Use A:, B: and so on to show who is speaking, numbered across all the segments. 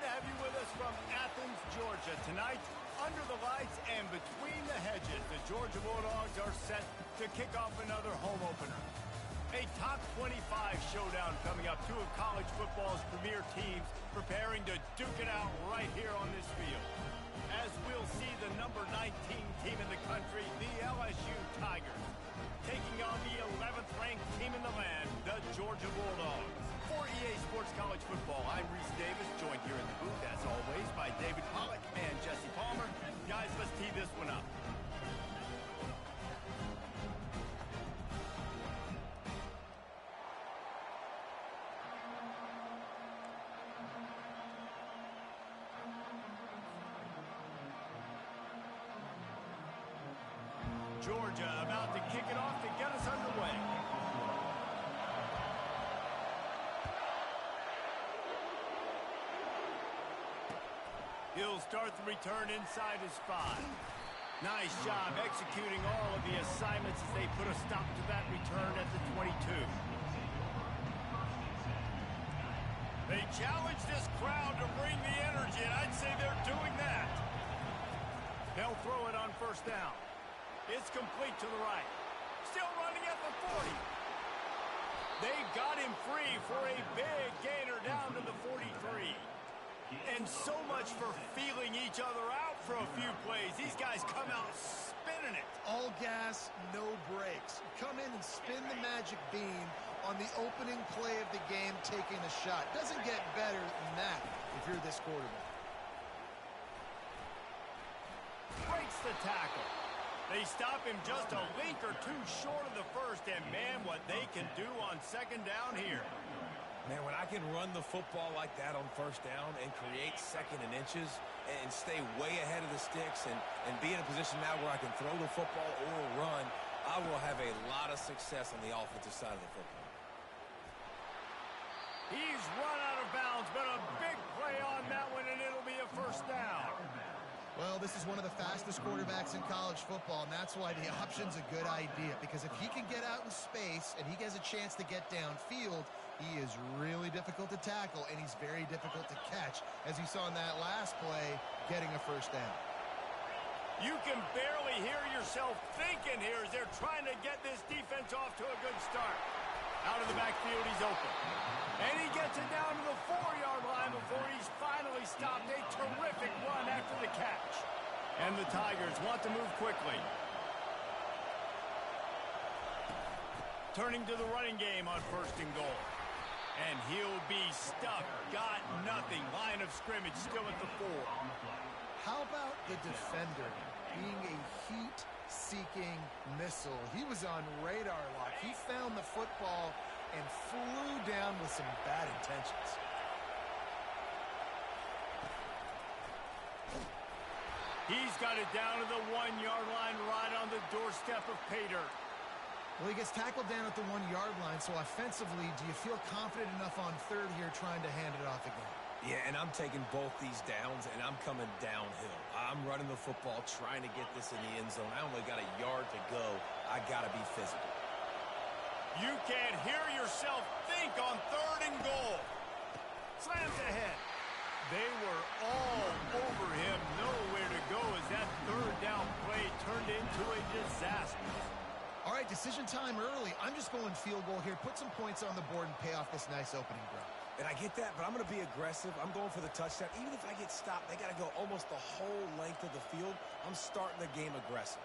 A: to have you with us from Athens, Georgia. Tonight, under the lights and between the hedges, the Georgia Bulldogs are set to kick off another home opener. A top 25 showdown coming up. Two of college football's premier teams preparing to duke it out right here on this field. As we'll see the number 19 team in the country, the LSU Tigers, taking on the 11th ranked team in the land, the Georgia Bulldogs. For EA Sports College Football, I'm Reese Davis, joined here in the booth, as always, by David Pollack and Jesse Palmer. Guys, let's tee this one up. Georgia about to kick it off to get us underway. He'll start the return inside his 5. Nice job executing all of the assignments as they put a stop to that return at the 22. They challenge this crowd to bring the energy, and I'd say they're doing that. They'll throw it on first down. It's complete to the right. Still running at the 40. They got him free for a big gainer down to the 43. And so much for feeling each other out for a few plays. These guys come out spinning it.
B: All gas, no brakes. Come in and spin the magic bean on the opening play of the game, taking a shot. Doesn't get better than that if you're this quarterback.
A: Breaks the tackle. They stop him just a link or two short of the first, and man, what they can do on second down here.
C: Man, when I can run the football like that on first down and create second and inches and stay way ahead of the sticks and be in a position now where I can throw the football or run, I will have a lot of success on the offensive side of the football.
A: He's run out of bounds, but a big play on that one, and it'll be a first down.
B: Well, this is one of the fastest quarterbacks in college football, and that's why the option's a good idea. Because if he can get out in space and he has a chance to get downfield, he is really difficult to tackle, and he's very difficult to catch. As you saw in that last play, getting a first down.
A: You can barely hear yourself thinking here as they're trying to get this defense off to a good start. Out of the backfield, he's open. And he gets it down to the 4-yard line before he's finally stopped. A terrific run after the catch. And the Tigers want to move quickly. Turning to the running game on first and goal. And he'll be stuck. Got nothing. Line of scrimmage still at the 4.
B: How about the defender being a heat-seeking missile? He was on radar lock. He found the football and flew down with some bad intentions.
A: He's got it down to the 1-yard line right on the doorstep of pay dirt.
B: Well, he gets tackled down at the 1-yard line, so offensively, do you feel confident enough on third here trying to hand it off again?
C: Yeah, and I'm taking both these downs, and I'm coming downhill. I'm running the football, trying to get this in the end zone. I only got a yard to go. I got to be physical.
A: You can't hear yourself think on third and goal. Slams ahead. They were all over him. Nowhere to go as that third down play turned into a disaster.
B: All right, decision time early. I'm just going field goal here. Put some points on the board and pay off this nice opening drive.
C: And I get that, but I'm going to be aggressive. I'm going for the touchdown. Even if I get stopped, they got to go almost the whole length of the field. I'm starting the game aggressive.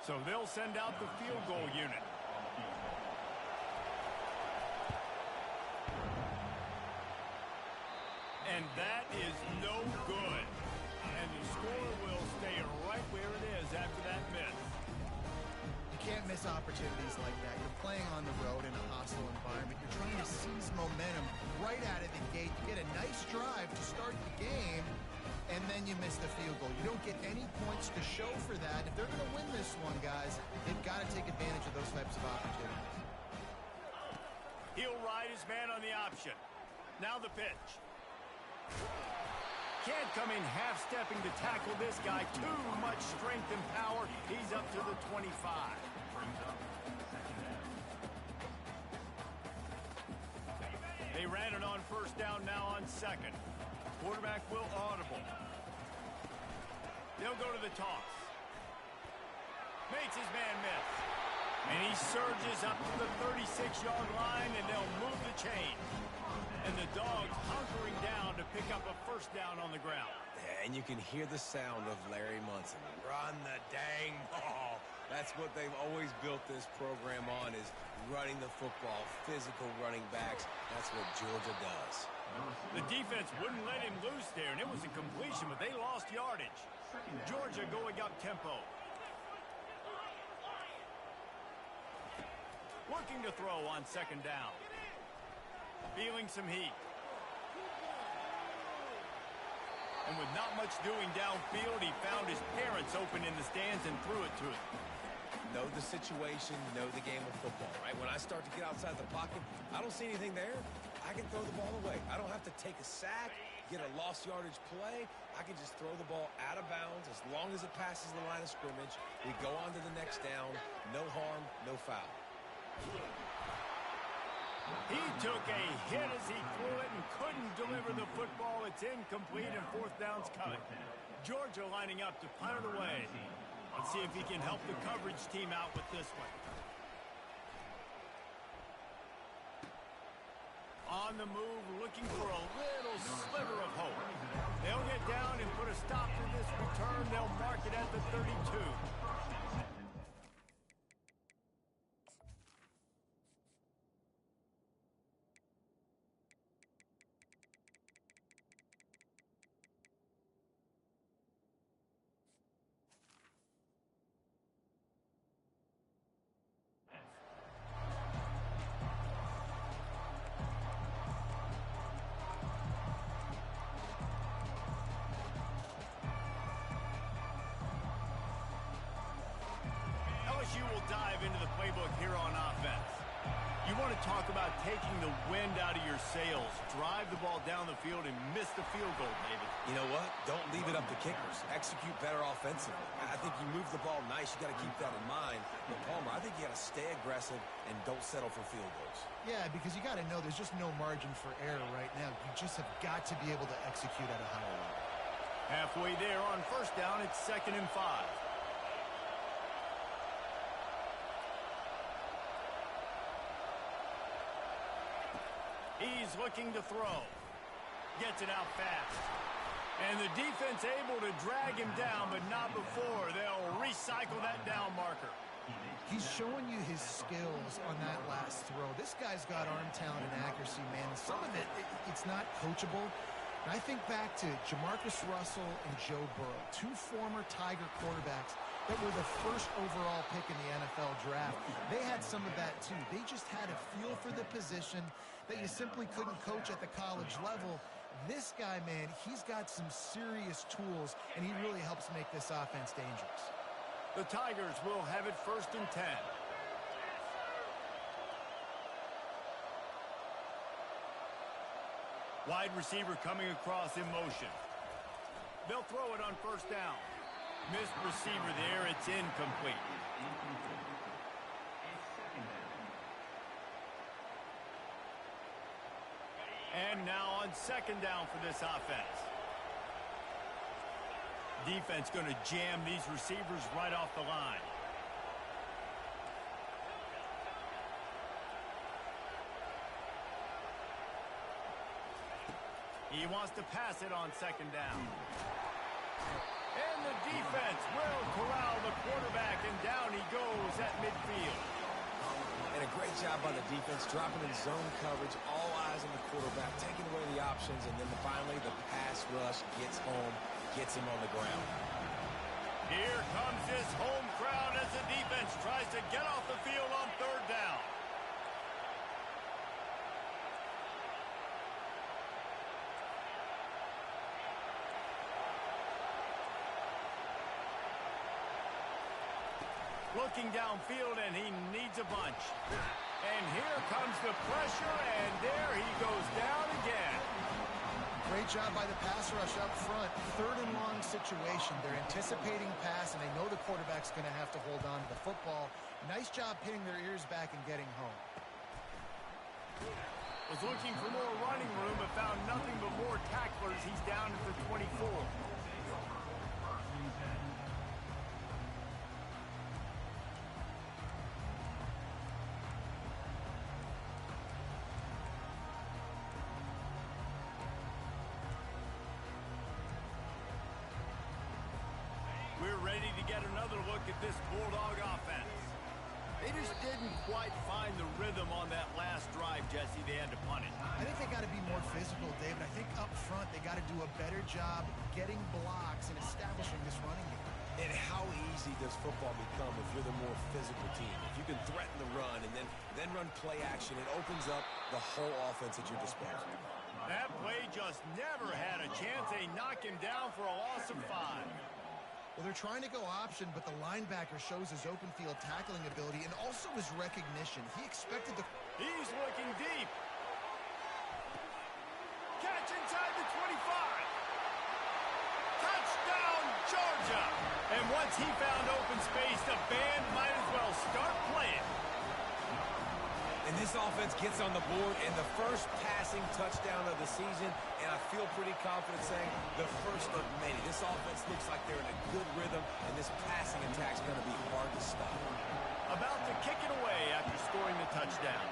A: So they'll send out the field goal unit. And that is no good. And the score will stay right where it is after that miss.
B: You can't miss opportunities like that. You're playing on the road in a hostile environment. You're trying to seize momentum right out of the gate. You get a nice drive to start the game, and then you miss the field goal. You don't get any points to show for that. If they're going to win this one, guys, they've got to take advantage of those types of opportunities.
A: He'll ride his man on the option. Now the pitch. Can't come in half-stepping to tackle this guy. Too much strength and power. He's up to the 25. They ran it on first down, now on second. Quarterback will audible. They'll go to the toss. Makes his man miss. And he surges up to the 36-yard line, and they'll move the chain. And the Dogs hunkering down to pick up a first down on the ground.
C: Yeah, and you can hear the sound of Larry Munson. Run the dang ball. That's what they've always built this program on, is running the football, physical running backs. That's what Georgia does.
A: The defense wouldn't let him loose there, and it was a completion, but they lost yardage. Georgia going up tempo. Looking to throw on second down. Feeling some heat. And with not much doing downfield, he found his parents open in the stands and threw it to him.
C: Know the situation, know the game of football, right? When I start to get outside the pocket, I don't see anything there. I can throw the ball away. I don't have to take a sack, get a lost yardage play. I can just throw the ball out of bounds as long as it passes the line of scrimmage. We go on to the next down. No harm, no foul.
A: He took a hit as he threw it and couldn't deliver the football. It's incomplete and fourth down's coming. Georgia lining up to punt it away. Let's see if he can help the coverage team out with this one. On the move, looking for a little sliver of hope. They'll get down and put a stop to this return. They'll mark it at the 32. LSU will dive into the playbook here on offense. You want to talk about taking the wind out of your sails. Drive the ball down the field and miss the field goal, David.
C: You know what? Don't leave it up to kickers. Execute better offensively. I think you move the ball nice. You got to keep that in mind. But Palmer, I think you got to stay aggressive and don't settle for field goals. Yeah,
B: because you got to know there's just no margin for error right now. You just have got to be able to execute at a higher level.
A: Halfway there on first down, it's 2nd and 5. He's looking to throw. Gets it out fast. And the defense able to drag him down, but not before. They'll recycle that down marker.
B: He's showing you his skills on that last throw. This guy's got arm talent and accuracy, man. Some of it's not coachable. And I think back to Jamarcus Russell and Joe Burrow, two former Tiger quarterbacks that were the first overall pick in the NFL draft. They had some of that too. They just had a feel for the position that you simply couldn't coach at the college level. This guy, man, he's got some serious tools, and he really helps make this offense dangerous.
A: The Tigers will have it 1st and 10. Wide receiver coming across in motion. They'll throw it on first down. Missed receiver there. It's incomplete. And now on second down for this offense. Defense going to jam these receivers right off the line. He wants to pass it on second down. And the defense will corral the quarterback, and down he goes at midfield.
C: And a great job by the defense, dropping in zone coverage, all eyes on the quarterback, taking away the options, and then finally the pass rush gets home, gets him on the ground.
A: Here comes his home crowd as the defense tries to get off the field on third down. Looking downfield, and he needs a bunch. And here comes the pressure, and there he goes down again.
B: Great job by the pass rush up front. 3rd and long situation. They're anticipating pass, and they know the quarterback's going to have to hold on to the football. Nice job pinning their ears back and getting home.
A: Was looking for more running room, but found nothing but more tacklers. He's down at the 24. We're ready to get another look at this Bulldog offense. They just didn't quite find the rhythm on that last drive, Jesse. They had to punt it.
B: I think they got to be more physical, David. I think up front they got to do a better job getting blocks and establishing this running game.
C: And how easy does football become if you're the more physical team? If you can threaten the run and then run play action, it opens up the whole offense at your disposal.
A: That play just never had a chance. They knock him down for a loss of 5.
B: Well, they're trying to go option, but the linebacker shows his open field tackling ability and also his recognition. He expected the...
A: He's looking deep. Catch inside the 25. Touchdown, Georgia. And once he found open space, the band might as well start playing.
C: And this offense gets on the board and the first passing touchdown of the season, and I feel pretty confident saying the first of many. This offense looks like they're in a good rhythm, and this passing attack's going to be hard to stop.
A: About to kick it away after scoring the touchdown.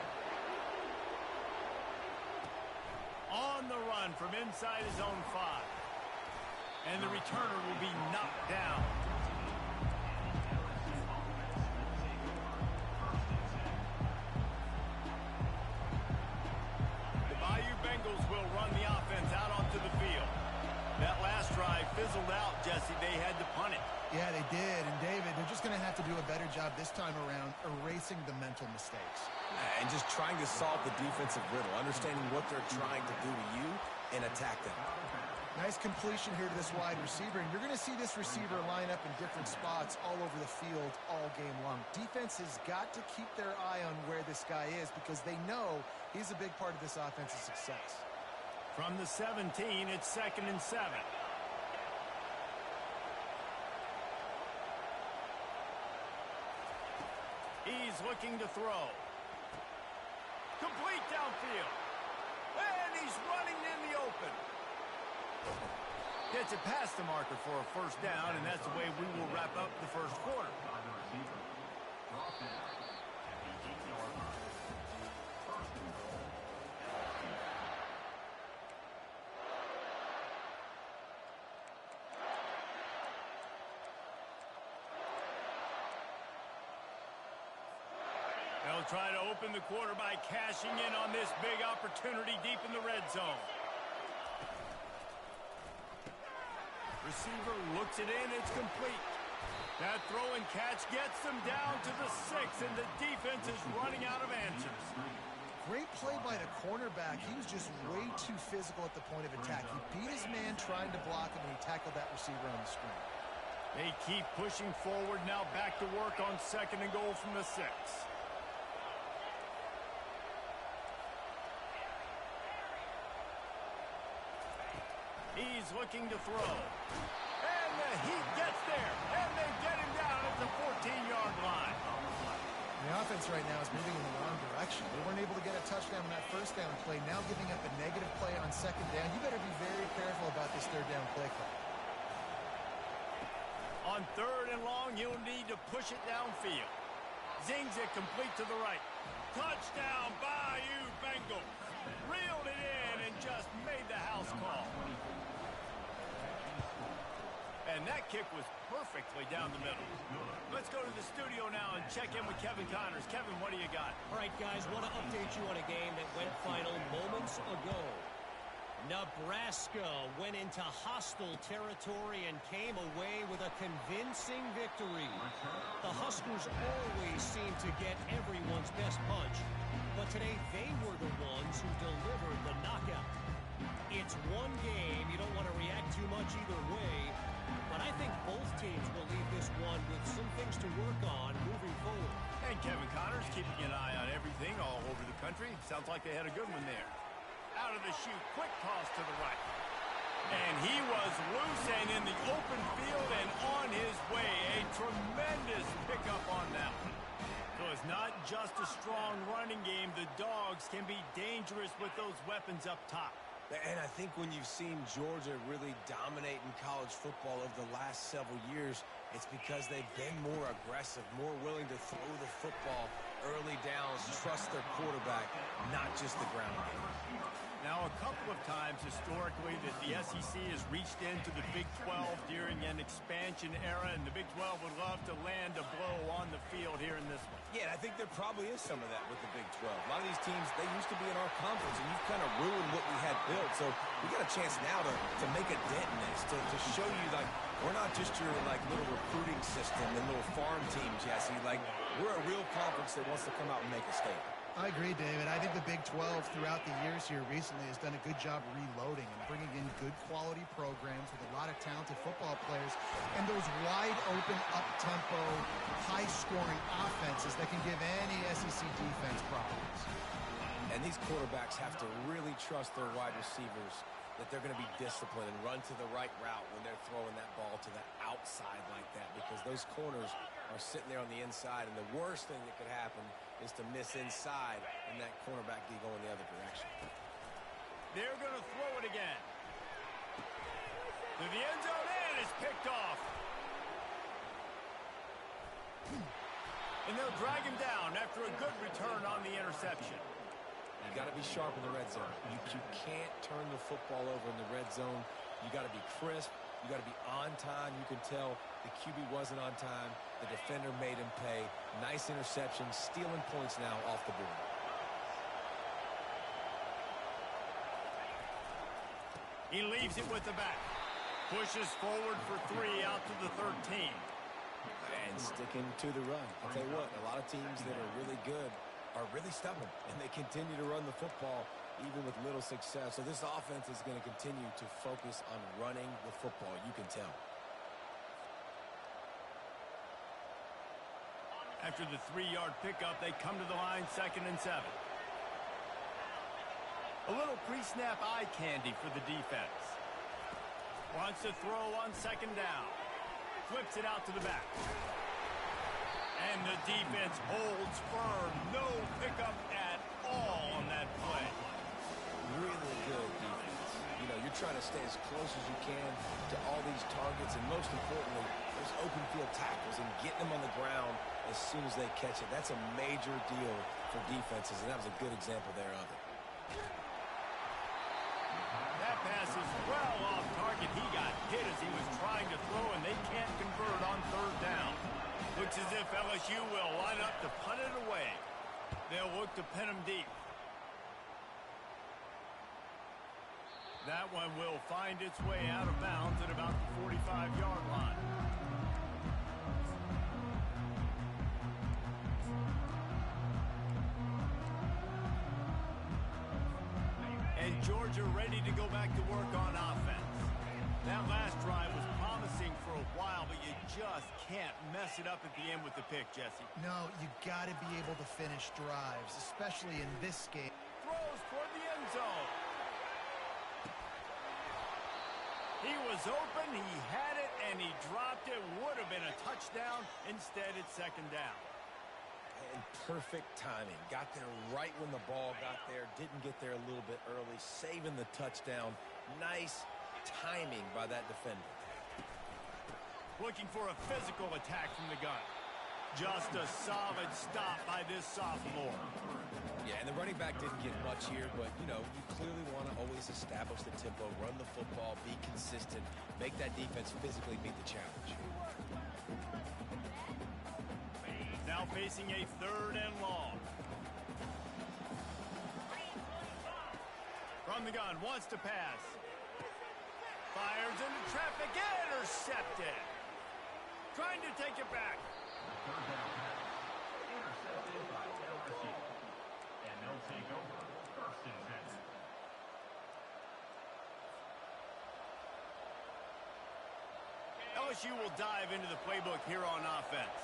A: On the run from inside his own 5. And the returner will be knocked down. Will run the offense out onto the field. That last drive fizzled out, Jesse. They had to punt it.
B: Yeah, they did. And, David, they're just going to have to do a better job this time around erasing the mental mistakes.
C: And just trying to solve the defensive riddle, understanding what they're trying to do to you and attack them.
B: Nice completion here to this wide receiver, and you're going to see this receiver line up in different spots all over the field all game long. Defense has got to keep their eye on where this guy is because they know he's a big part of this offense's success.
A: From the 17, it's 2nd and 7. He's looking to throw. Complete downfield. And he's running in the open. Gets it past the marker for a first down, and that's the way we will wrap up the first quarter. They'll try to open the quarter by cashing in on this big opportunity deep in the red zone. Receiver looks it in, it's complete. That throw and catch gets them down to the 6, and the defense is running out of answers.
B: Great play by the cornerback. He was just way too physical at the point of attack. He beat his man trying to block him, and he tackled that receiver on the screen.
A: They keep pushing forward, now back to work on 2nd and goal from the 6. He's looking to throw. And the heat gets there. And they get him down at the 14-yard line.
B: The offense right now is moving in the wrong direction. They weren't able to get a touchdown on that first down play. Now giving up a negative play on 2nd down. You better be very careful about this 3rd down play call.
A: On 3rd and long, you'll need to push it downfield. Zings it complete to the right. Touchdown, Bayou Bengals. Reeled it in and just made the house call. And that kick was perfectly down the middle. Let's go to the studio now and check in with Kevin Connors. Kevin, what do you got?
D: All right, guys, want to update you on a game that went final moments ago. Nebraska went into hostile territory and came away with a convincing victory. The Huskers always seem to get everyone's best punch, but today they were the ones who delivered the knockout. It's one game. You don't want to react too much either way, but I think both teams will leave this one with some things to work on moving forward.
A: And Kevin Connors keeping an eye on everything all over the country. Sounds like they had a good one there. Out of the chute, quick toss to the right. And he was loose and in the open field and on his way. A tremendous pickup on that one. So it's not just a strong running game. The Dogs can be dangerous with those weapons up top.
C: And I think when you've seen Georgia really dominate in college football over the last several years, it's because they've been more aggressive, more willing to throw the football early downs, trust their quarterback, not just the ground game.
A: Now, a couple of times historically that the SEC has reached into the Big 12 during an expansion era, and the Big 12 would love to land a blow on the field here in this one.
C: Yeah, I think there probably is some of that with the Big 12. A lot of these teams, they used to be in our conference, and you've kind of ruined what we had built. So we got a chance now to make a dent in this, to show you, like, we're not just your, like, little recruiting system and little farm team, Jesse. Like, we're a real conference that wants to come out and make a statement.
B: I agree, David. I think the Big 12 throughout the years here recently has done a good job reloading and bringing in good quality programs with a lot of talented football players and those wide open, up-tempo, high-scoring offenses that can give any SEC defense problems.
C: And these quarterbacks have to really trust their wide receivers that they're going to be disciplined and run to the right route when they're throwing that ball to the outside like that, because those corners are sitting there on the inside, and the worst thing that could happen is to miss inside and that cornerback be going the other direction.
A: They're going to throw it again. To the end zone, and it's picked off. And they'll drag him down after a good return on the interception.
C: You got to be sharp in the red zone. You can't turn the football over in the red zone. You got to be crisp. You got to be on time. You can tell the QB wasn't on time. The defender made him pay. Nice interception, stealing points now off the board.
A: He leaves it with the back. Pushes forward for 3 out to the 13.
C: And sticking to the run. I'll tell you what, a lot of teams that are really good are really stubborn, and they continue to run the football even with little success. So this offense is going to continue to focus on running the football. You can tell.
A: After the 3-yard pickup, they come to the line, 2nd and 7. A little pre-snap eye candy for the defense. Wants to throw on 2nd down. Flips it out to the back. And the defense holds firm. No pickup at all on that play.
C: Really good defense. You know, you're trying to stay as close as you can to all these targets, and most importantly, those open field tackles and getting them on the ground as soon as they catch it. That's a major deal for defenses, and that was a good example there of it.
A: That pass is well off target. He got hit as he was trying to throw, and they can't convert on 3rd down. Looks as if LSU will line up to punt it away. They'll look to pin him deep. That one will find its way out of bounds at about the 45-yard line. And Georgia ready to go back to work on offense. That last drive was promising for a while, but you just can't mess it up at the end with the pick, Jesse.
B: No, you got to be able to finish drives, especially in this game.
A: Throws toward the end zone. He was open, he had it, and he dropped it. Would have been a touchdown. Instead, it's 2nd down.
C: And perfect timing. Got there right when the ball got there. Didn't get there a little bit early. Saving the touchdown. Nice timing by that defender.
A: Looking for a physical attack from the gun. Just a solid stop by this sophomore.
C: Yeah, and the running back didn't get much here, but, you know, you clearly want to always establish the tempo, run the football, be consistent, make that defense physically meet the challenge.
A: Now facing a 3rd and long. From the gun, wants to pass. Fires into traffic, intercepted. Trying to take it back.
E: Intercepted by LSU. And they'll take over 1st and 10.
A: LSU will dive into the playbook here on offense.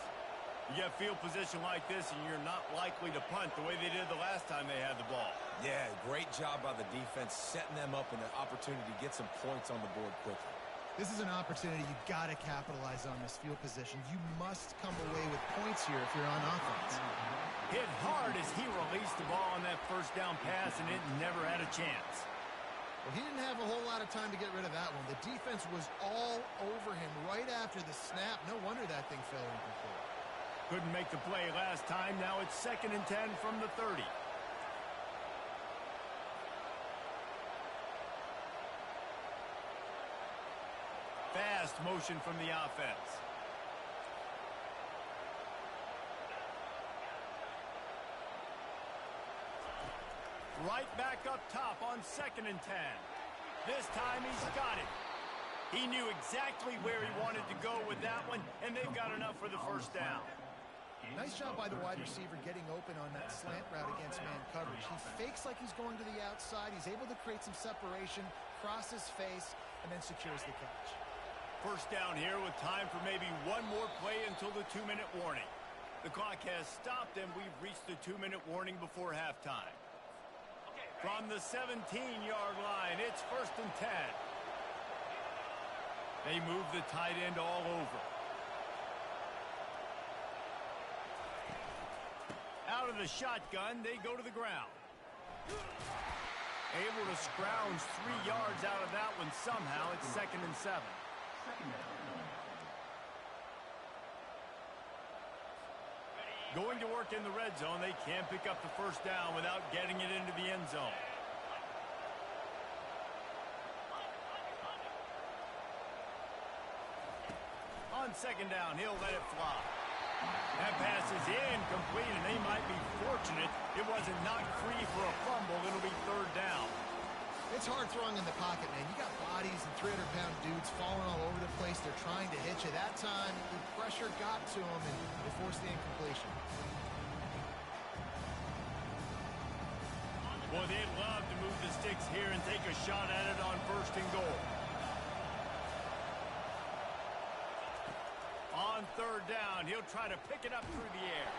A: You get field position like this, and you're not likely to punt the way they did the last time they had the ball.
C: Yeah, great job by the defense, setting them up in an opportunity to get some points on the board quickly.
B: This is an opportunity you've got to capitalize on this field position. You must come away with points here if you're on offense.
A: Hit hard as he released the ball on that first down pass, and it never had a chance.
B: Well, he didn't have a whole lot of time to get rid of that one. The defense was all over him right after the snap. No wonder that thing fell incomplete.
A: Couldn't make the play last time. Now it's 2nd and 10 from the 30. Fast motion from the offense. Right back up top on 2nd and 10. This time he's got it. He knew exactly where he wanted to go with that one, and they've got enough for the first down.
B: Nice job by the wide receiver getting open on that slant route against man coverage. He fakes like he's going to the outside. He's able to create some separation, cross his face, and then secures the catch.
A: First down here with time for maybe one more play until the 2-minute warning. The clock has stopped, and we've reached the 2-minute warning before halftime. From the 17-yard line, it's 1st and 10. They move the tight end all over. Out of the shotgun, they go to the ground. Able to scrounge 3 yards out of that one somehow. It's 2nd and 7. Going to work in the red zone. They can't pick up the first down without getting it into the end zone. On 2nd down, he'll let it fly. That pass is incomplete, and they might be fortunate it wasn't knocked free for a fumble. It'll be 3rd down.
B: It's hard throwing in the pocket, man. You got bodies and 300-pound dudes falling all over the place. They're trying to hit you. That time, the pressure got to them, and they forced the incompletion.
A: Boy, they'd love to move the sticks here and take a shot at it on 1st and goal. On 3rd down, he'll try to pick it up through the air.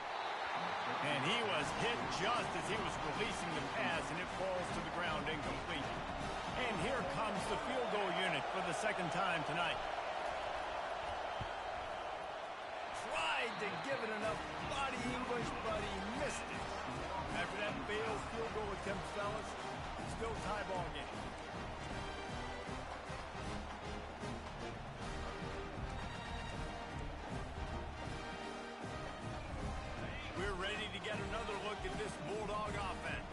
A: And he was hit just as he was releasing the pass, and it falls to the ground incomplete. And here comes the field goal unit for the 2nd time tonight. Tried to give it enough body English, but he missed it. After that failed field goal attempt, fellas, still tie ball game. We're ready to get another look at this Bulldog offense.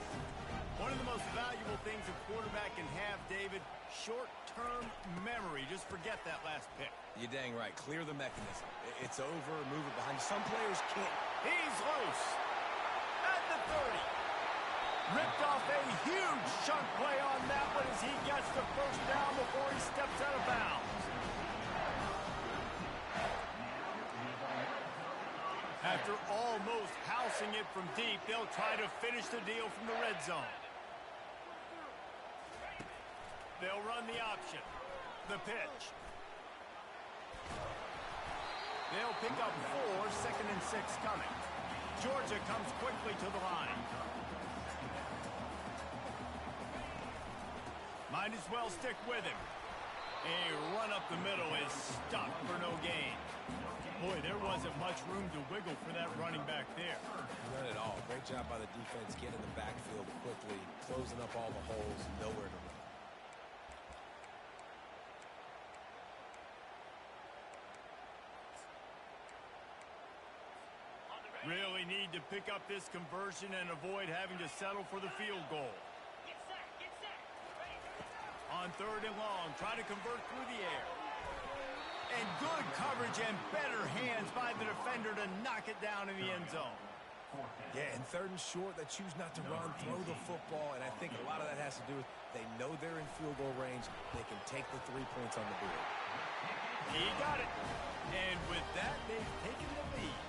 A: One of the most valuable things a quarterback can have, David, short-term memory. Just forget that last pick.
C: You're dang right. Clear the mechanism. It's over. Move it behind. Some players can't.
A: He's loose. At the 30. Ripped off a huge chunk play on that one as he gets the first down before he steps out of bounds. After almost housing it from deep, they'll try to finish the deal from the red zone. They'll run the option. The pitch. They'll pick up 4, 2nd and 6 coming. Georgia comes quickly to the line. Might as well stick with him. A run up the middle is stuck for no gain. Boy, there wasn't much room to wiggle for that running back there.
C: None at all. Great job by the defense getting in the backfield quickly, closing up all the holes, nowhere to run.
A: Really need to pick up this conversion and avoid having to settle for the field goal. On 3rd and long, try to convert through the air. And good coverage and better hands by the defender to knock it down in the end zone.
C: Yeah, and 3rd and short, they choose not to run, throw the football, and I think a lot of that has to do with they know they're in field goal range. They can take the 3 points on the board.
A: He got it. And with that, they've taken the lead.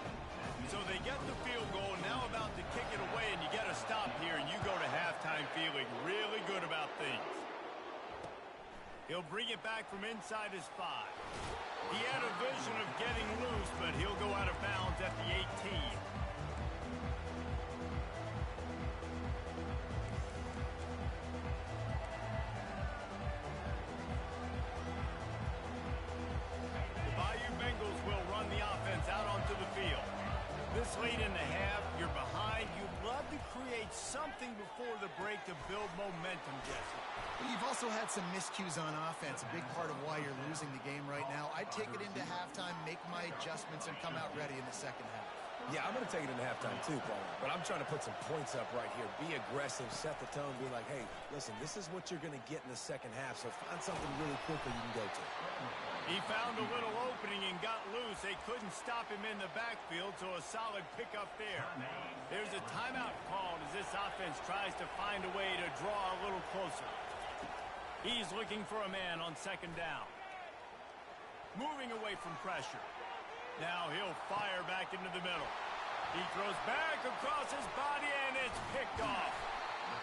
A: So they get the field goal, now about to kick it away, and you get a stop here, and you go to halftime feeling really good about things. He'll bring it back from inside his 5. He had a vision of getting loose, but he'll go out of bounds at the 18. something before the break to build momentum, Jesse.
B: You've also had some miscues on offense, a big part of why you're losing the game right now. I'd take it into halftime, make my adjustments, and come out ready in the second half.
C: Yeah, I'm going to take it into halftime too, Paul. But I'm trying to put some points up right here. Be aggressive, set the tone, be like, hey, listen, this is what you're going to get in the second half, so find something really quickly you can go to.
A: He found a little opening and got loose. They couldn't stop him in the backfield, so a solid pickup there. There's a timeout called as this offense tries to find a way to draw a little closer. He's looking for a man on second down. Moving away from pressure. Now he'll fire back into the middle. He throws back across his body, and it's picked off.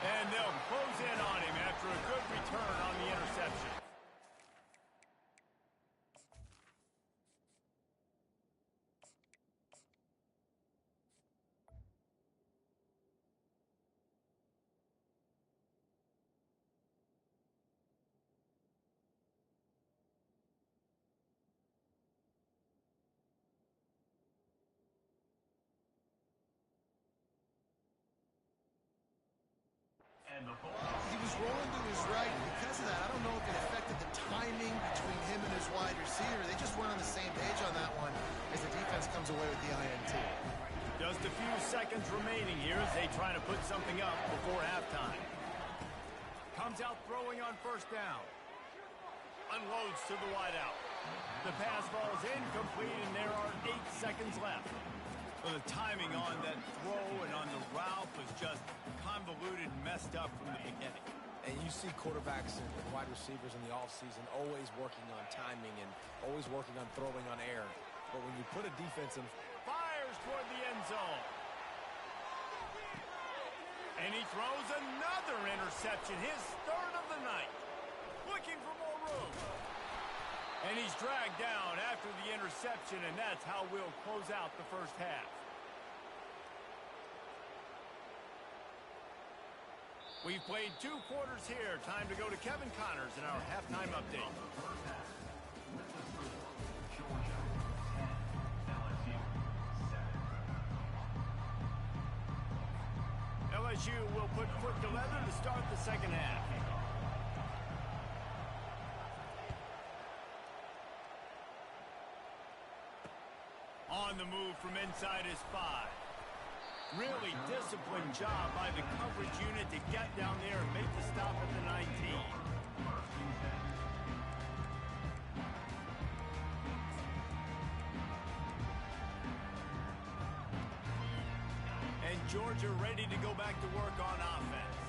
A: And they'll close in on him after a good return on the interception.
B: He was rolling to his right. Because of that, I don't know if it affected the timing between him and his wide receiver. They just weren't on the same page on that one as the defense comes away with the INT.
A: Just a few seconds remaining here as they try to put something up before halftime. Comes out throwing on first down. Unloads to the wideout. The pass ball is incomplete, and there are 8 seconds left. Well, the timing on that throw and on the route was just convoluted and messed up from the beginning.
C: And you see quarterbacks and wide receivers in the offseason always working on timing and always working on throwing on air. But when you put a defense in...
A: Fires toward the end zone. And he throws another interception, his third of the night. Looking for more room. And he's dragged down after the interception, and that's how we'll close out the first half. We've played 2 quarters here. Time to go to Kevin Connors in our halftime update. LSU will put foot to leather to start the second half. On the move from inside his 5. Really disciplined job by the coverage unit to get down there and make the stop at the 19. And Georgia ready to go back to work on offense.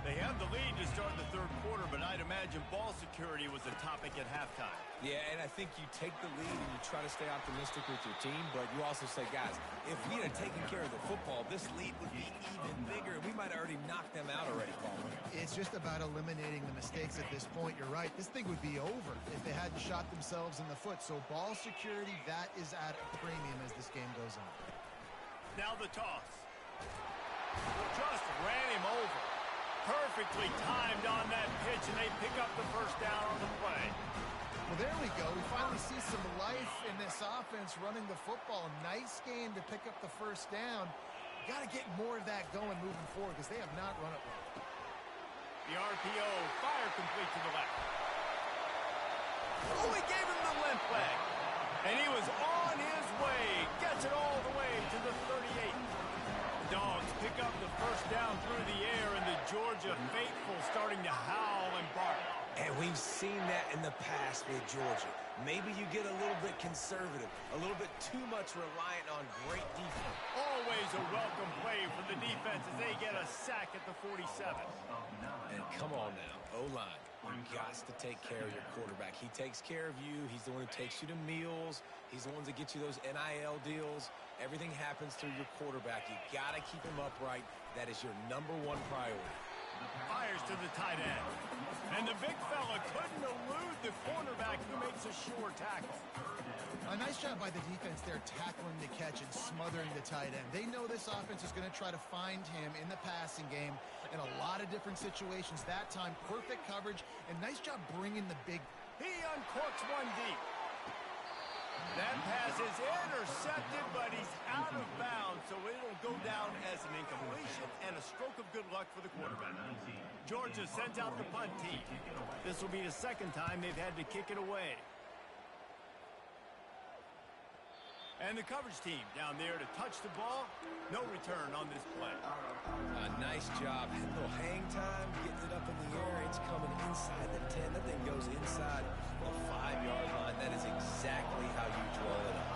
A: They have the lead to start the third quarter, but I'd imagine ball security was a topic at halftime.
C: Yeah, and I think you take the lead and you try to stay optimistic with your team, but you also say, guys, if we had taken care of the football, this lead would be even bigger. We might have already knocked them out already, Paul.
B: It's just about eliminating the mistakes at this point. You're right. This thing would be over if they hadn't shot themselves in the foot. So ball security, that is at a premium as this game goes on.
A: Now the toss. Just ran him over. Perfectly timed on that pitch, and they pick up the first down on the play.
B: Well, there we go. We finally see some life in this offense running the football. Nice game to pick up the first down. Got to get more of that going moving forward because they have not run it well.
A: The RPO fire complete to the left. Oh, he gave him the limp leg. And he was on his way. Gets it all the way to the 38. The Dogs pick up the first down through the air, and the Georgia faithful starting to howl and bark.
C: And we've seen that in the past with Georgia. Maybe you get a little bit conservative, a little bit too much reliant on great defense.
A: Always a welcome play for the defense as they get a sack at the 47.
C: And come on now, O-line. You got to take care of your quarterback. He takes care of you. He's the one who takes you to meals. He's the one that gets you those NIL deals. Everything happens through your quarterback. You got to keep him upright. That is your #1 priority.
A: Fires to the tight end. And the big fella couldn't elude the cornerback who makes a sure tackle.
B: A nice job by the defense there tackling the catch and smothering the tight end. They know this offense is going to try to find him in the passing game in a lot of different situations. That time, perfect coverage, and nice job bringing the big...
A: He uncorks one deep. That pass pass is intercepted, but he's out of bounds, so it'll go down as an incompletion and a stroke of good luck for the quarterback. Georgia sends out the punt team. This will be the second time they've had to kick it away. And the coverage team down there to touch the ball. No return on this play.
C: Nice job. A little hang time, getting it up in the air. It's coming inside the 10. That thing goes inside the 5-yard line. That is exactly how you draw it up.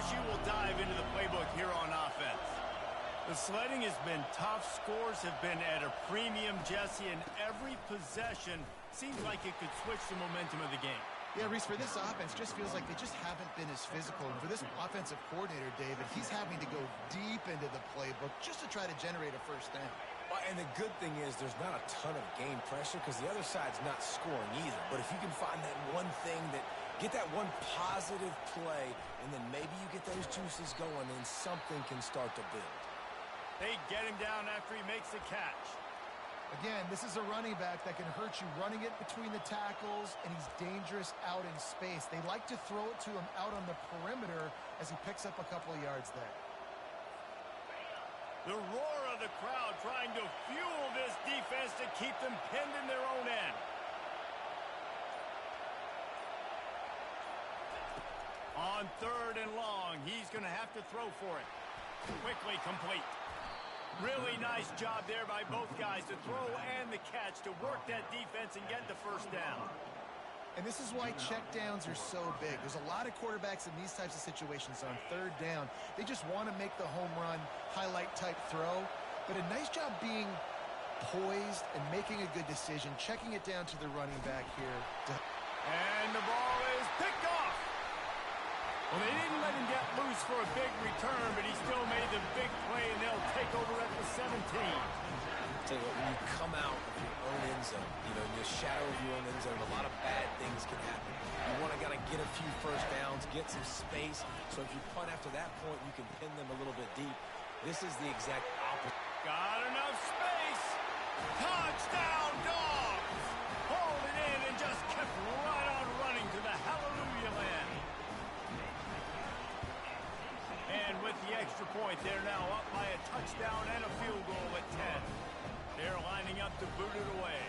A: LSU will dive into the playbook here on offense. The sledding has been tough. Scores have been at a premium, Jesse, and every possession seems like it could switch the momentum of the game.
B: Yeah, Reese, for this offense, just feels like they just haven't been as physical. And for this offensive coordinator, David, he's having to go deep into the playbook just to try to generate a first down.
C: And the good thing is there's not a ton of game pressure because the other side's not scoring either. But if you can find that one thing get that one positive play, and then maybe you get those juices going, and something can start to build.
A: They get him down after he makes the catch.
B: Again, this is a running back that can hurt you running it between the tackles, and he's dangerous out in space. They like to throw it to him out on the perimeter as he picks up a couple of yards there.
A: The roar of the crowd trying to fuel this defense to keep them pinned in their own end. On 3rd and long, he's going to have to throw for it. Quickly complete. Really nice job there by both guys to throw and the catch to work that defense and get the first down.
B: And this is why checkdowns are so big. There's a lot of quarterbacks in these types of situations on 3rd down. They just want to make the home run, highlight type throw. But a nice job being poised and making a good decision, checking it down to the running back here.
A: And the ball is picked off. Well, they didn't let him get loose for a big return, but he still made the big play, and they'll take over at the 17.
C: Tell you what, when you come out of your own end zone, in the shadow of your own end zone, a lot of bad things can happen. You want to get a few first downs, get some space, so if you punt after that point, you can pin them a little bit deep. This is the exact opposite.
A: Got enough space. Touchdown, Dogs! Hold it in and just kept right on running to the hallelujah land. And with the extra point, they're now up by a touchdown and a field goal at 10. They're lining up to boot it away.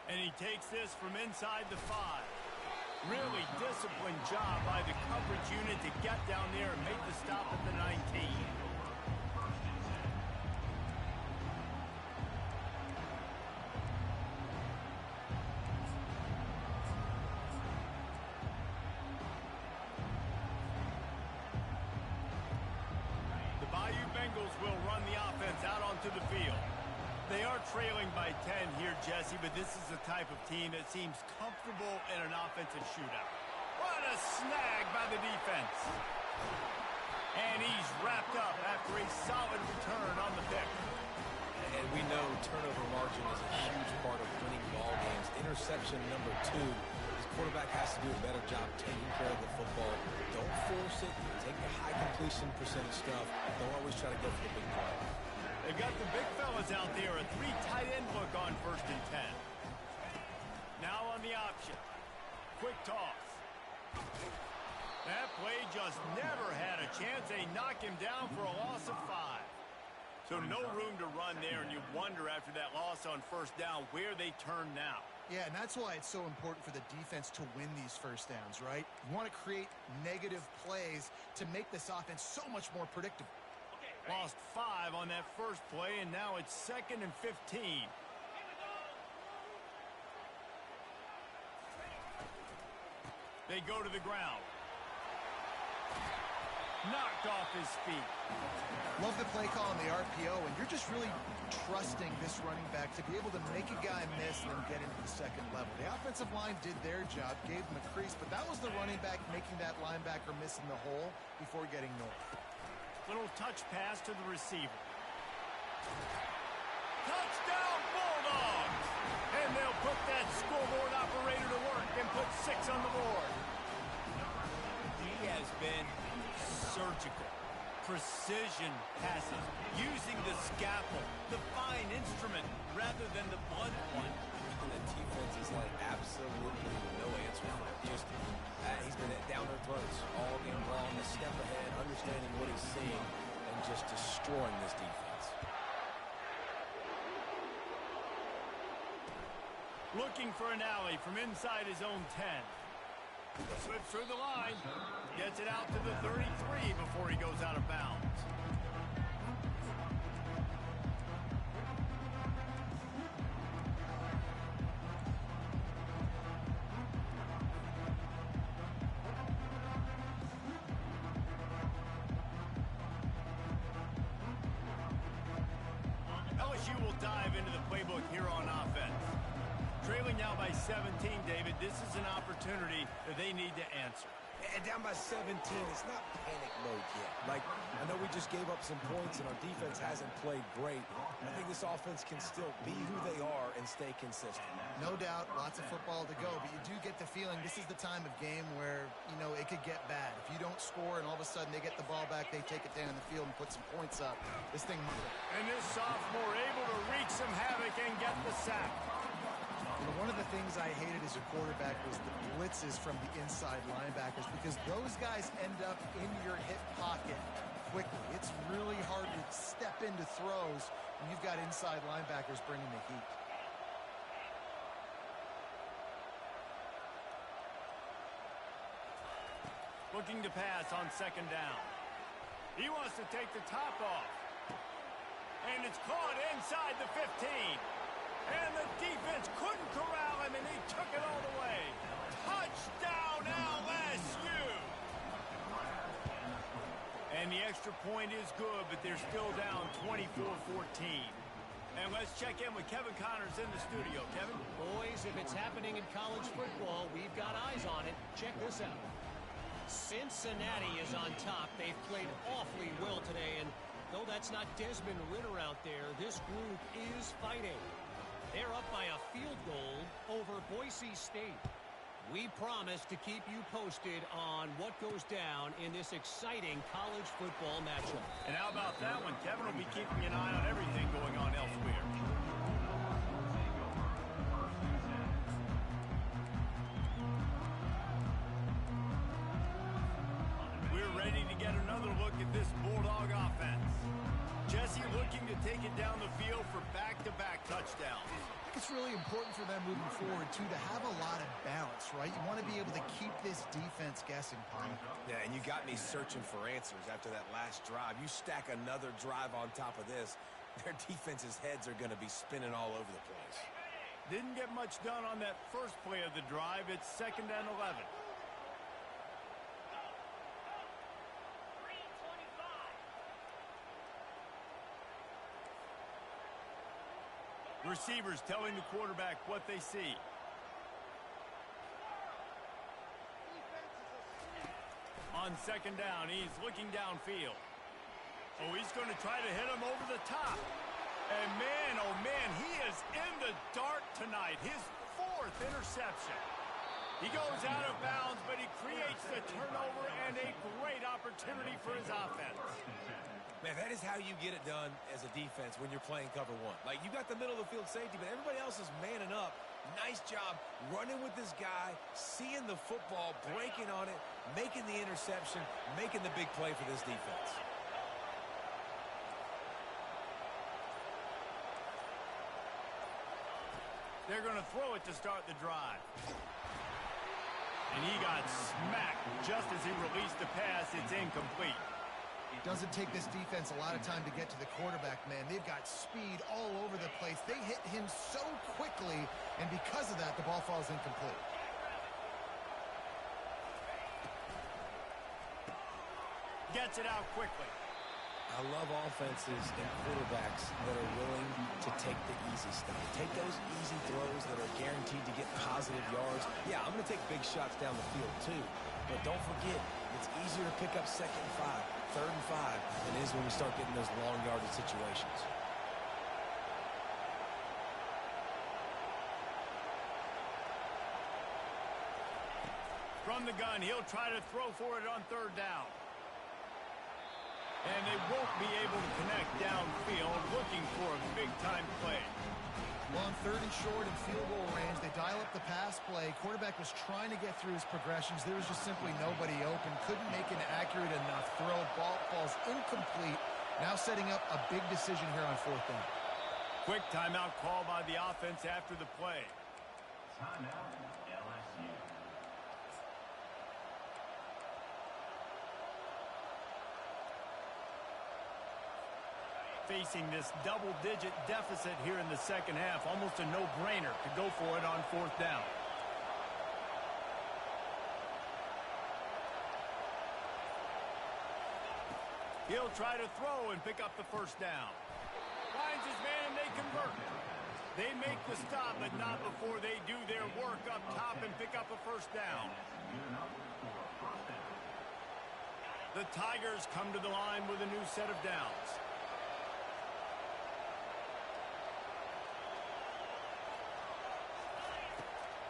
A: And he takes this from inside the 5. Really disciplined job by the coverage unit to get down there and make the stop at the 19. Will run the offense out onto the field. They are trailing by 10 here, Jesse, but this is the type of team that seems comfortable in an offensive shootout. What a snag by the defense. And he's wrapped up after a solid return on the pick.
C: And we know turnover margin is a huge part of winning ball games. Interception number 2. His quarterback has to do a better job taking care of the football. Don't force it. Take the high completion percentage stuff. Don't always try to go for the big play.
A: They've got the big fellas out there. A 3 tight end look on 1st and 10. Now on the option. Quick toss. That play just never had a chance. They knock him down for a loss of 5. So no room to run there, and you wonder after that loss on 1st down where they turn now.
B: Yeah, and that's why it's so important for the defense to win these first downs, right? You want to create negative plays to make this offense so much more predictable.
A: Lost 5 on that first play, and now it's 2nd and 15. They go to the ground. Knocked off his feet.
B: Love the play call on the RPO, and you're just really trusting this running back to be able to make a guy miss and then get into the 2nd level. The offensive line did their job, gave him a crease, but that was the running back making that linebacker miss in the hole before getting north.
A: Little touch pass to the receiver. Touchdown Bulldogs! And they'll put that scoreboard operator to work and put 6 on the board. He has been surgical. Precision passes, using the scalpel, the fine instrument, rather than the blunt one.
C: And the
A: Looking for an alley from inside his own 10. Slips through the line. Gets it out to the 33 before he goes out of bounds. LSU will dive into the playbook here on offense. Trailing now by 17, David. This is an opportunity that they need to answer.
C: And down by 17, it's not panic mode yet. Like, I know we just gave up some points and our defense hasn't played great. I think this offense can still be who they are and stay consistent.
B: No doubt, lots of football to go, but you do get the feeling this is the time of game where, you know, it could get bad. If you don't score and all of a sudden they get the ball back, they take it down the field and put some points up, this thing might.
A: And this sophomore able to wreak some havoc and get the sack.
B: You know, one of the things I hated as a quarterback was the blitzes from the inside linebackers because those guys end up in your hip pocket quickly. It's really hard to step into throws when you've got inside linebackers bringing the heat.
A: Looking to pass on second down. He wants to take the top off. And it's caught inside the 15. And the defense couldn't corral him, and he took it all the way. Touchdown, LSU! And the extra point is good, but they're still down 24-14. And let's check in with Kevin Connors in the studio. Kevin?
D: Boys, if it's happening in college football, we've got eyes on it. Check this out. Cincinnati is on top. They've played awfully well today, and though that's not Desmond Ridder out there, this group is fighting. They're up by a field goal over Boise State. We promise to keep you posted on what goes down in this exciting college football matchup.
A: And how about that one? Kevin will be keeping an eye on everything going on elsewhere. We're ready to get another look at this Bulldog offense. Jesse looking to take it down the field for back-to-back touchdowns.
B: It's really important for them moving forward, too, to have a lot of balance, right? You want to be able to keep this defense guessing, Paul.
C: Yeah, and you got me searching for answers after that last drive. You stack another drive on top of this, their defense's heads are going to be spinning all over the place.
A: Didn't get much done on that first play of the drive. It's 2nd and 11. Receivers telling the quarterback what they see. On second down, he's looking downfield. Oh, he's going to try to hit him over the top. And man, oh man, he is in the dark tonight. His 4th interception. He goes out of bounds, but he creates the turnover and a great opportunity for his offense.
C: Man, that is how you get it done as a defense when you're playing cover one. Like, you got the middle of the field safety, but everybody else is manning up. Nice job running with this guy, seeing the football, breaking on it, making the interception, making the big play for this defense.
A: They're going to throw it to start the drive. And he got smacked just as he released the pass. It's incomplete.
B: Doesn't take this defense a lot of time to get to the quarterback, man. They've got speed all over the place. They hit him so quickly, and because of that, the ball falls incomplete.
A: Gets it out quickly.
C: I love offenses and quarterbacks that are willing to take the easy stuff. Take those easy throws that are guaranteed to get positive yards. Yeah, I'm going to take big shots down the field too. But don't forget, it's easier to pick up 2nd and 5, 3rd and 5 than it is when we start getting those long yardage situations.
A: From the gun, he'll try to throw for it on 3rd down. And they won't be able to connect downfield, looking for a big-time play.
B: Well, on 3rd and short and field goal range, they dial up the pass play. Quarterback was trying to get through his progressions. There was just simply nobody open. Couldn't make an accurate enough throw. Ball falls incomplete. Now setting up a big decision here on 4th down.
A: Quick timeout call by the offense after the play.
E: Timeout, LSU.
A: Facing this double-digit deficit here in the second half, almost a no-brainer to go for it on fourth down. He'll try to throw and pick up the first down. Finds his man and they convert. They make the stop, but not before they do their work up top and pick up a first down. The Tigers come to the line with a new set of downs.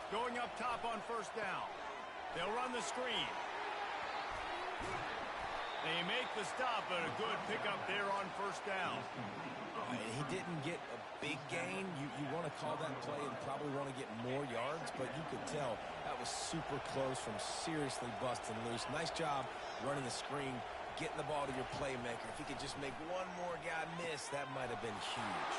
A: Going up top on first down. They'll run the screen. They make the stop, but a good pickup there on first down.
C: He didn't get a big gain. You want to call that play and probably want to get more yards, but you could tell that was super close from seriously busting loose. Nice job running the screen, getting the ball to your playmaker. If he could just make one more guy miss, that might have been huge.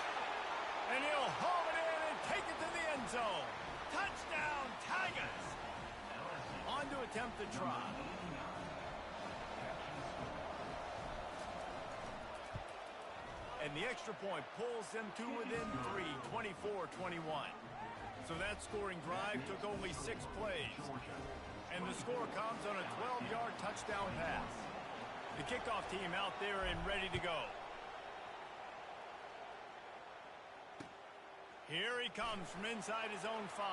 A: And he'll haul it in and take it to the end zone. Touchdown, Tigers! On to attempt the try. And the extra point pulls them to within 3, 24-21. So that scoring drive took only 6 plays. And the score comes on a 12-yard touchdown pass. The kickoff team out there and ready to go. Here he comes from inside his own 5.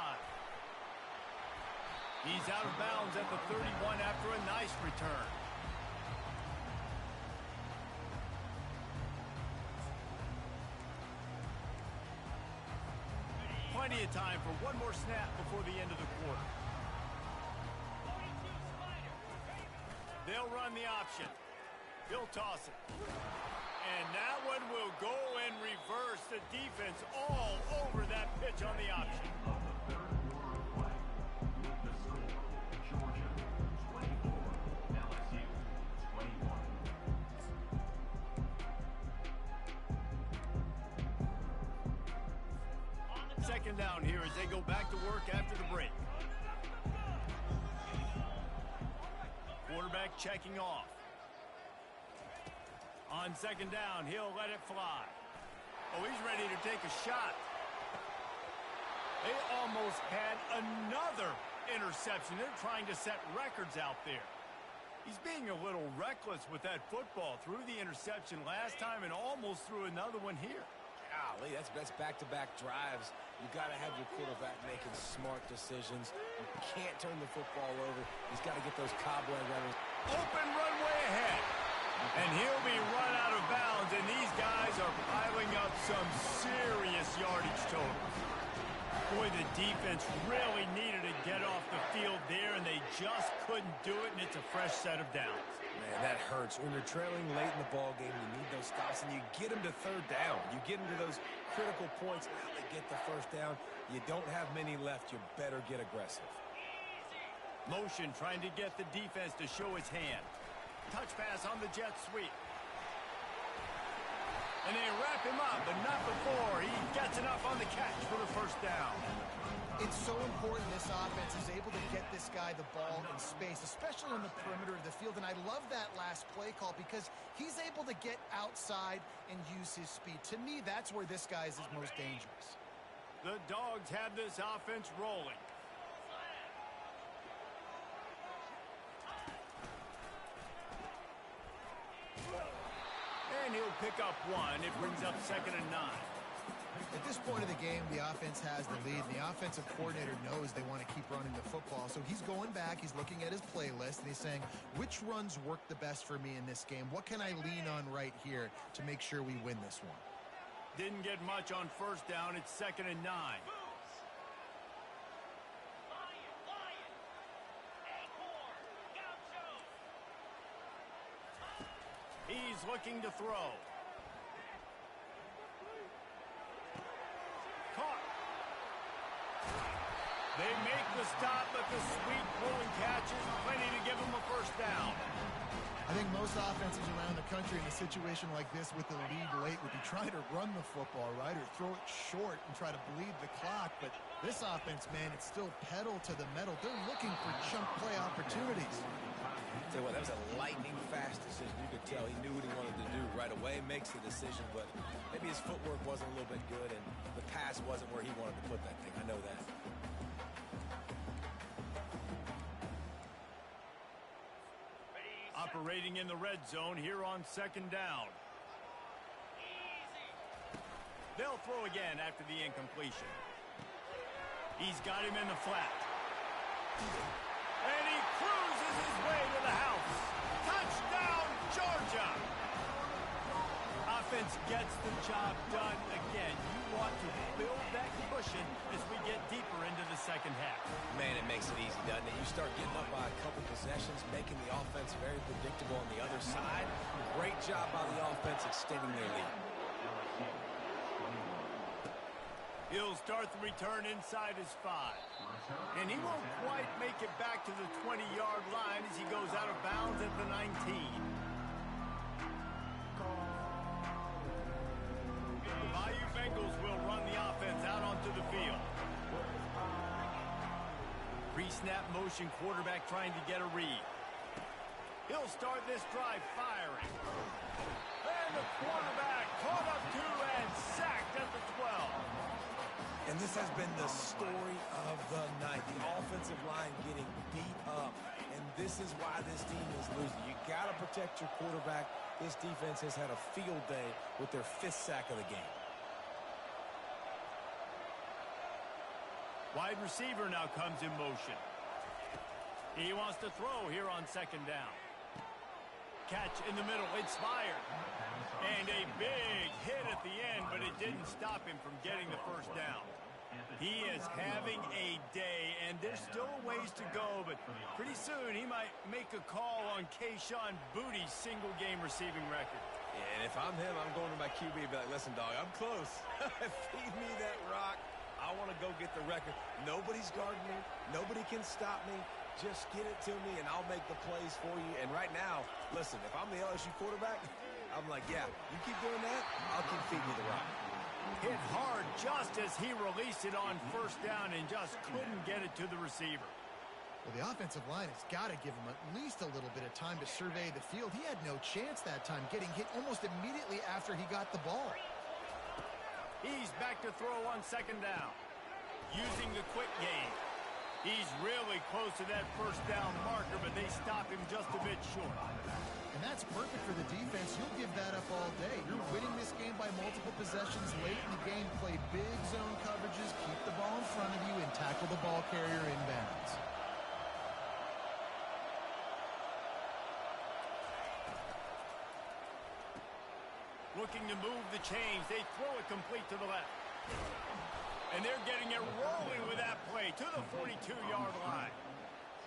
A: He's out of bounds at the 31 after a nice return. Plenty of time for one more snap before the end of the quarter. They'll run the option. He'll toss it. And that one will go and reverse. The defense all over that pitch on the option. Second down here as they go back to work after the break. Quarterback checking off. On second down, he'll let it fly. Oh, he's ready to take a shot. They almost had another interception. They're trying to set records out there. He's being a little reckless with that football. Threw the interception last time and almost threw another one here.
C: Golly, that's back-to-back drives. You got to have your quarterback making smart decisions. You can't turn the football over. He's got to get those cobweb runners.
A: Open runway ahead. And he'll be run out of bounds, and these guys are piling up some serious yardage totals. Boy, the defense really needed to get off the field there, and they just couldn't do it, and it's a fresh set of downs.
C: Man, that hurts. When you're trailing late in the ball game, you need those stops, and you get them to third down. You get them to those critical points. Now they get the first down. You don't have many left. You better get aggressive.
A: Motion trying to get the defense to show his hand. Touch pass on the jet sweep. And they wrap him up, but not before he gets enough on the catch for the first down.
B: It's so important this offense is able to get this guy the ball in space, especially on the perimeter of the field. And I love that last play call because he's able to get outside and use his speed. To me, that's where this guy is most dangerous.
A: The Dogs have this offense rolling. And he'll pick up one. It brings up 2nd and 9.
B: At this point of the game, the offense has the lead. The offensive coordinator knows they want to keep running the football. So he's going back, he's looking at his playlist, and he's saying, which runs work the best for me in this game? What can I lean on right here to make sure we win this one?
A: Didn't get much on first down. It's 2nd and 9. He's looking to throw. Caught. They make the stop, but the sweet rolling catch is plenty to give them a first down.
B: I think most offenses around the country in a situation like this with the lead late would be trying to run the football, right, or throw it short and try to bleed the clock. But this offense, man, it's still pedal to the metal. They're looking for chunk play opportunities.
C: Tell you what, that was a lightning-fast decision. You could tell he knew what he wanted to do right away, makes the decision, but maybe his footwork wasn't a little bit good, and the pass wasn't where he wanted to put that thing. I know that.
A: Operating in the red zone here on second down. They'll throw again after the incompletion. He's got him in the flat. And he cruises his way to the house. Touchdown, Georgia! Offense gets the job done again. You want to build that cushion as we get deeper into the second half.
C: Man, it makes it easy, doesn't it? You start getting up by a couple possessions, making the offense very predictable on the other side. Great job by the offense extending their lead.
A: He'll start the return inside his 5. And he won't quite make it back to the 20-yard line as he goes out of bounds at the 19. The Bayou Bengals will run the offense out onto the field. Pre-snap motion quarterback trying to get a read. He'll start this drive firing. And the quarterback caught up to and sacked at the 12.
C: And this has been the story of the night. The offensive line getting beat up. And this is why this team is losing. You got to protect your quarterback. This defense has had a field day with their 5th sack of the game.
A: Wide receiver now comes in motion. He wants to throw here on second down. Catch in the middle. It's fired. And a big hit at the end, but it didn't stop him from getting the first down. He is having a day, and there's still a ways to go, but pretty soon he might make a call on Kayshon Boutte's single-game receiving record.
C: Yeah, and if I'm him, I'm going to my QB and be like, listen, dog, I'm close. Feed me that rock. I want to go get the record. Nobody's guarding me. Nobody can stop me. Just get it to me, and I'll make the plays for you. And right now, listen, if I'm the LSU quarterback, I'm like, yeah, you keep doing that, I'll keep feeding you the rock.
A: Hit hard just as he released it on first down and just couldn't get it to the receiver.
B: Well, the offensive line has got to give him at least a little bit of time to survey the field. He had no chance that time, getting hit almost immediately after he got the ball.
A: He's back to throw on second down. Using the quick game. He's really close to that first down marker, but they stop him just a bit short.
B: And that's perfect for the defense. You'll give that up all day. You're winning this game by multiple possessions late in the game. Play big zone coverages, keep the ball in front of you, and tackle the ball carrier inbounds.
A: Looking to move the chains. They throw it complete to the left. And they're getting it rolling with that play to the 42-yard line.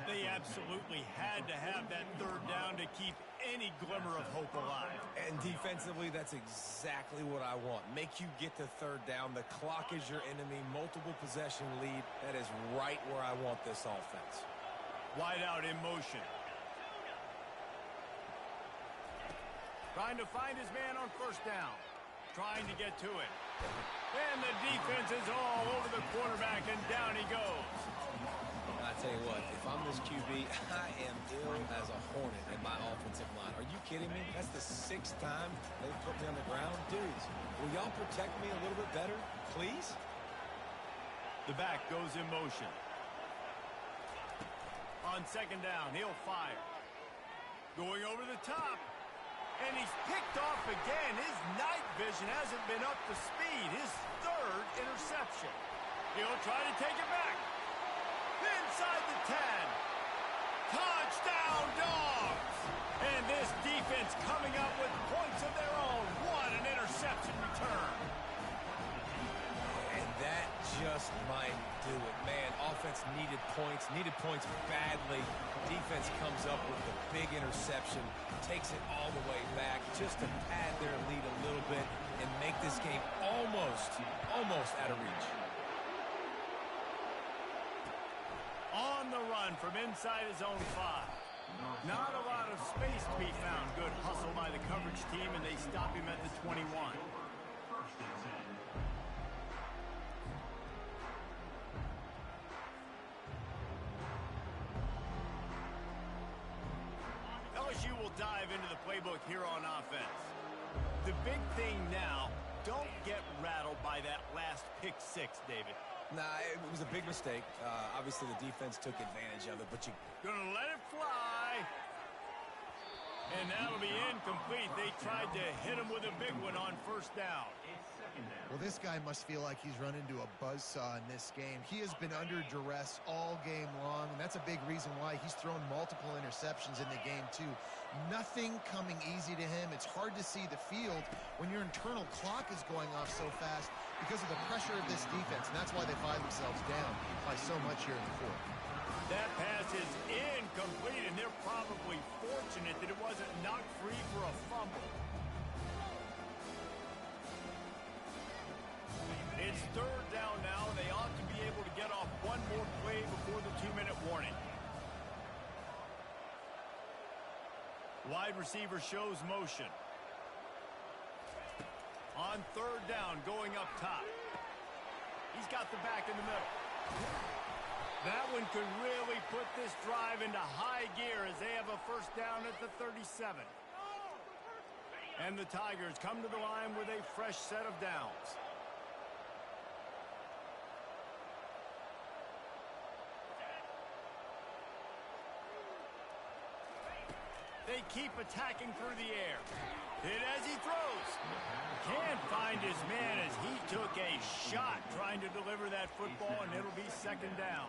A: They absolutely had to have that third down to keep any glimmer of hope alive.
C: And defensively, that's exactly what I want. Make you get to third down. The clock is your enemy. Multiple possession lead. That is right where I want this offense.
A: Wide out in motion. Trying to find his man on first down. Trying to get to it. And the defense is all over the quarterback, and down he goes.
C: I tell you what, if I'm this QB, I am ill as a hornet in my offensive line. Are you kidding me? That's the 6th time they've put me on the ground. Dudes, will y'all protect me a little bit better, please?
A: The back goes in motion. On second down, he'll fire. Going over the top. And he's picked off again. His night vision hasn't been up to speed. His 3rd interception. He'll try to take it back. Inside the 10. Touchdown, Dogs! And this defense coming up with points of their own. What an interception return.
C: And that just might do it. Man, offense needed points badly. Defense comes up with the big interception, takes it all the way back just to pad their lead a little bit and make this game almost out of reach.
A: On the run from inside his own 5. Not a lot of space to be found. Good hustle by the coverage team, and they stop him at the 21. LSU will dive into the playbook here on offense. The big thing now, don't get rattled by that last pick 6, David.
C: Nah, it was a big mistake. Obviously, the defense took advantage of it, but you...
A: Gonna let it fly. And that'll be incomplete. They tried to hit him with a big one on first down.
B: Well, this guy must feel like he's run into a buzzsaw in this game. He has been under duress all game long, and that's a big reason why he's thrown multiple interceptions in the game, too. Nothing coming easy to him. It's hard to see the field when your internal clock is going off so fast because of the pressure of this defense, and that's why they find themselves down by so much here in the fourth.
A: That pass is incomplete, and they're probably fortunate that it wasn't knocked free for a fumble. It's third down now, and they ought to be able to get off one more play before the 2-minute warning. Wide receiver shows motion. On third down, going up top. He's got the back in the middle. That one could really put this drive into high gear as they have a first down at the 37. And the Tigers come to the line with a fresh set of downs. They keep attacking through the air. Hit as he throws. Can't find his man as he took a shot trying to deliver that football, and it'll be second down.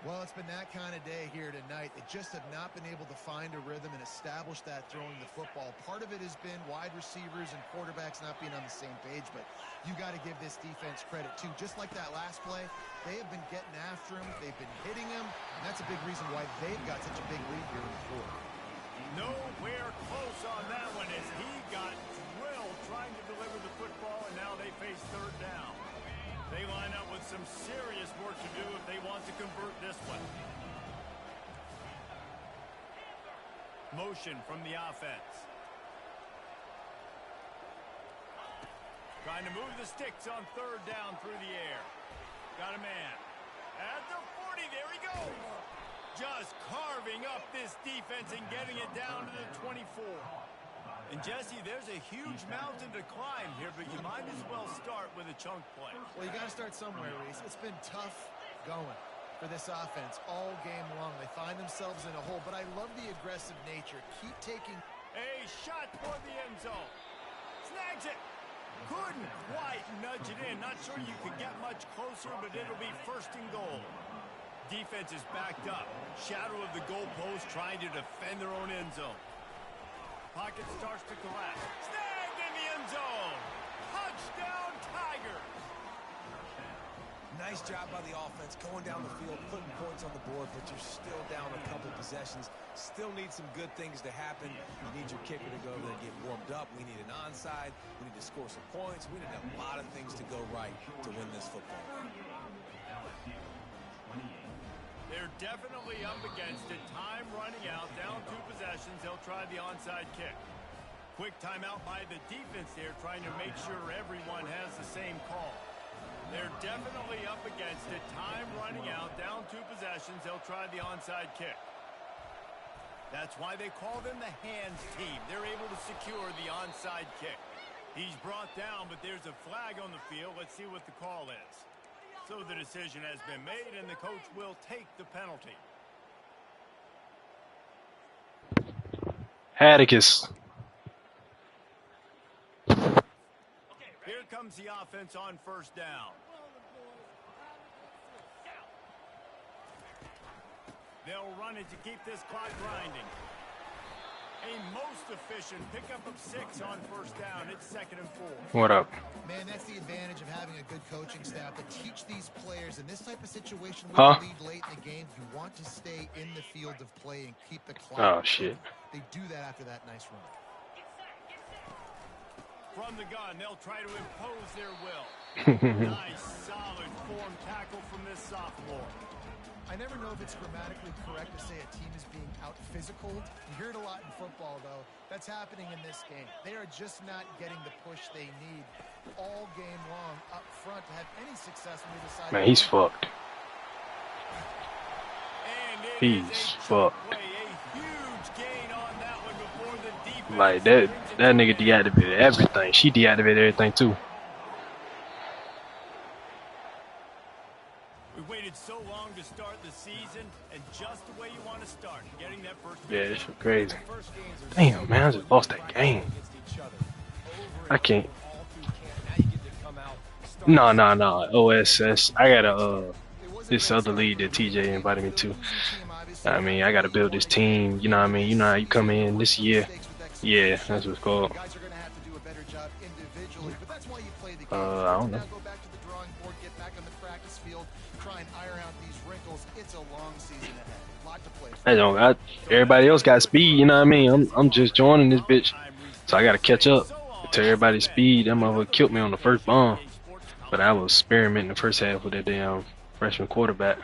B: Well, it's been that kind of day here tonight. They just have not been able to find a rhythm and establish that throwing the football. Part of it has been wide receivers and quarterbacks not being on the same page, but you got to give this defense credit, too. Just like that last play, they have been getting after him. They've been hitting him, and that's a big reason why they've got such a big lead here in the fourth.
A: Nowhere close on that one as he got drilled trying to deliver the football, and now they face third down. They line up with some serious work to do if they want to convert this one. Motion from the offense. Trying to move the sticks on third down through the air. Got a man. At the 40, there he goes. Just carving up this defense and getting it down to the 24. And, Jesse, there's a huge mountain to climb here, but you might as well start with a chunk play.
B: Well, you got to start somewhere, Reese. It's been tough going for this offense all game long. They find themselves in a hole, but I love the aggressive nature. Keep taking
A: a shot for the end zone. Snags it. Couldn't quite nudge it in. Not sure you could get much closer, but it'll be first and goal. Defense is backed up. Shadow of the goalpost trying to defend their own end zone. Pocket starts to collapse. Snagged in the end zone. Touchdown, Tigers.
C: Nice job by the offense going down the field, putting points on the board, but you're still down a couple possessions. Still need some good things to happen. You need your kicker to go over there and get warmed up. We need an onside. We need to score some points. We need a lot of things to go right to win this football.
A: They're definitely up against it. Time running out. Down 2 possessions. They'll try the onside kick. Quick timeout by the defense there, trying to make sure everyone has the same call. They're definitely up against it. Time running out. Down 2 possessions. They'll try the onside kick. That's why they call them the hands team. They're able to secure the onside kick. He's brought down, but there's a flag on the field. Let's see what the call is. So the decision has been made, and the coach will take the penalty.
F: Atticus.
A: Here comes the offense on first down. They'll run it to keep this clock grinding. A most efficient pickup of 6 on first down. It's 2nd and 4.
F: What up?
B: Man, that's the advantage of having a good coaching staff to teach these players in this type of situation with
F: Huh?
B: the lead late in the game. You want to stay in the field of play and keep the clock.
F: Oh, shit.
B: They do that after that nice run.
A: From the gun, they'll try to impose their will. Nice, solid form tackle from this sophomore.
B: I never know if it's grammatically correct to say a team is being out-physical. You hear it a lot in football, though. That's happening in this game. They are just not getting the push they need all game long up front to have any success when they decide.
F: Man, he's fucked. He's fucked. Like that nigga deactivated everything. She deactivated everything too.
A: We waited so long to start the season, and just the way you want to start, getting that first.
F: Yeah, it's crazy. Damn, man, I just lost that game. I can't. No. OSS. I got this other league that TJ invited me to. I mean, I got to build this team. You know what I mean? You know how you come in this year. Yeah, that's what it's called. I don't know. I don't got everybody else got speed, you know what I mean? I'm just joining this bitch. So I gotta catch up to everybody's speed. That motherfucker killed me on the first bomb. But I was experimenting the first half with that damn freshman quarterback.